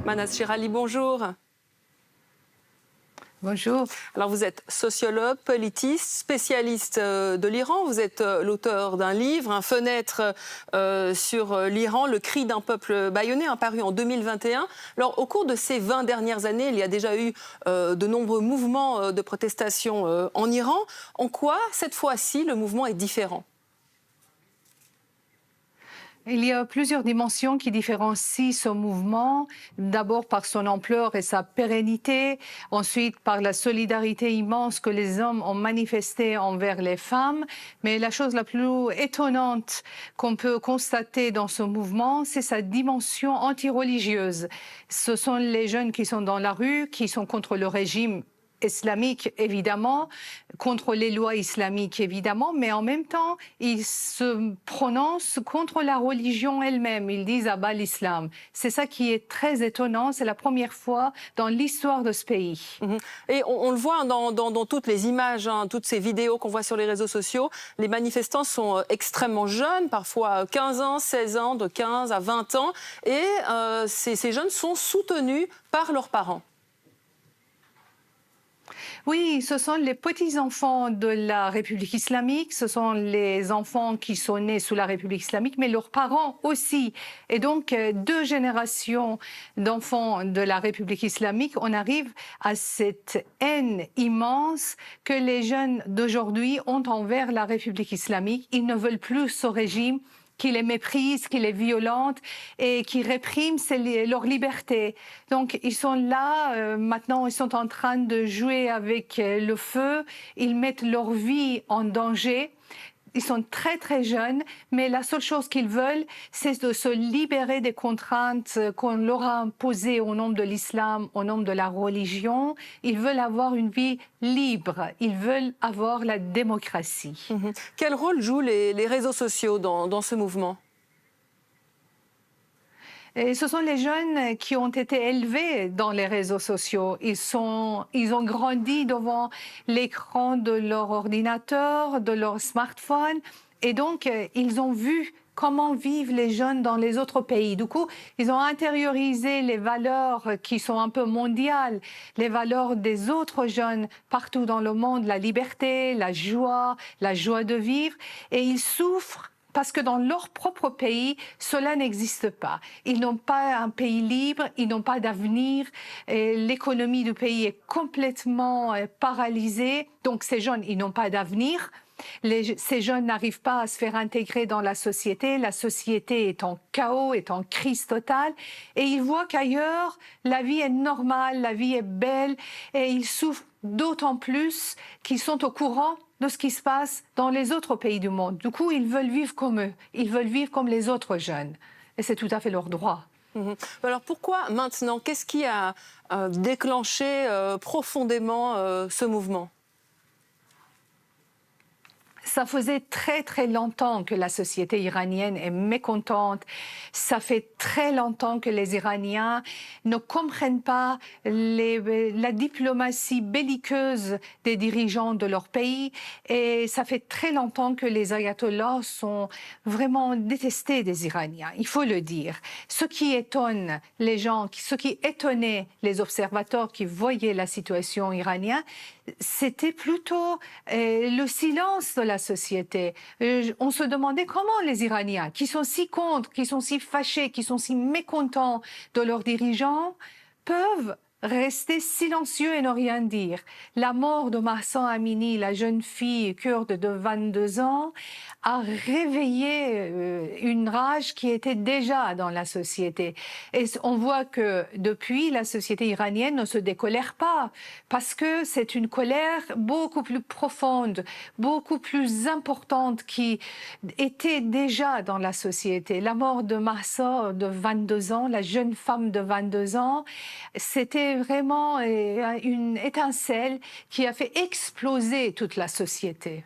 Manas Shirali, bonjour. Bonjour. Alors vous êtes sociologue, politiste, spécialiste de l'Iran. Vous êtes l'auteur d'un livre, Un fenêtre sur l'Iran, le cri d'un peuple bâillonné, paru en 2021. Alors au cours de ces 20 dernières années, il y a déjà eu de nombreux mouvements de protestation en Iran. En quoi, cette fois-ci, le mouvement est différent ? Il y a plusieurs dimensions qui différencient ce mouvement. D'abord par son ampleur et sa pérennité, ensuite par la solidarité immense que les hommes ont manifestée envers les femmes. Mais la chose la plus étonnante qu'on peut constater dans ce mouvement, c'est sa dimension anti-religieuse. Ce sont les jeunes qui sont dans la rue, qui sont contre le régime islamique, évidemment, contre les lois islamiques, évidemment, mais en même temps, ils se prononcent contre la religion elle-même. Ils disent « Abat l'islam ». C'est ça qui est très étonnant. C'est la première fois dans l'histoire de ce pays. Et on le voit dans toutes les images, toutes ces vidéos qu'on voit sur les réseaux sociaux. Les manifestants sont extrêmement jeunes, parfois 15 ans, 16 ans, de 15 à 20 ans. Et ces jeunes sont soutenus par leurs parents. Oui, ce sont les petits-enfants de la République islamique, ce sont les enfants qui sont nés sous la République islamique, mais leurs parents aussi. Et donc, 2 générations d'enfants de la République islamique, on arrive à cette haine immense que les jeunes d'aujourd'hui ont envers la République islamique. Ils ne veulent plus ce régime qui les méprise, qui les violente et qui réprime leur liberté. Donc ils sont là, maintenant ils sont en train de jouer avec le feu, ils mettent leur vie en danger. Ils sont très très jeunes, mais la seule chose qu'ils veulent, c'est de se libérer des contraintes qu'on leur a imposées au nom de l'islam, au nom de la religion. Ils veulent avoir une vie libre, ils veulent avoir la démocratie. Quel rôle jouent les réseaux sociaux dans ce mouvement ? Et ce sont les jeunes qui ont été élevés dans les réseaux sociaux. Ils ont grandi devant l'écran de leur ordinateur, de leur smartphone. Et donc, ils ont vu comment vivent les jeunes dans les autres pays. Du coup, ils ont intériorisé les valeurs qui sont un peu mondiales, les valeurs des autres jeunes partout dans le monde, la liberté, la joie de vivre. Et ils souffrent parce que dans leur propre pays, cela n'existe pas. Ils n'ont pas un pays libre, ils n'ont pas d'avenir. L'économie du pays est complètement paralysée. Donc ces jeunes, ils n'ont pas d'avenir. Ces jeunes n'arrivent pas à se faire intégrer dans la société est en chaos, est en crise totale, et ils voient qu'ailleurs, la vie est normale, la vie est belle, et ils souffrent d'autant plus qu'ils sont au courant de ce qui se passe dans les autres pays du monde. Du coup, ils veulent vivre comme eux, ils veulent vivre comme les autres jeunes, et c'est tout à fait leur droit. Alors pourquoi maintenant? Qu'est-ce qui a déclenché profondément ce mouvement? Ça faisait très très longtemps que la société iranienne est mécontente. Ça fait très longtemps que les Iraniens ne comprennent pas la diplomatie belliqueuse des dirigeants de leur pays. Et ça fait très longtemps que les ayatollahs sont vraiment détestés des Iraniens, il faut le dire. Ce qui étonne les gens, ce qui étonnait les observateurs qui voyaient la situation iranienne, c'était plutôt le silence de la société. On se demandait comment les Iraniens, qui sont si contre, qui sont si fâchés, qui sont si mécontents de leurs dirigeants, peuvent rester silencieux et ne rien dire. La mort de Mahsa Amini, la jeune fille kurde de 22 ans, a réveillé une rage qui était déjà dans la société. Et on voit que depuis, la société iranienne ne se décolère pas, parce que c'est une colère beaucoup plus profonde, beaucoup plus importante qui était déjà dans la société. La mort de Mahsa de 22 ans, la jeune femme de 22 ans, c'était vraiment une étincelle qui a fait exploser toute la société.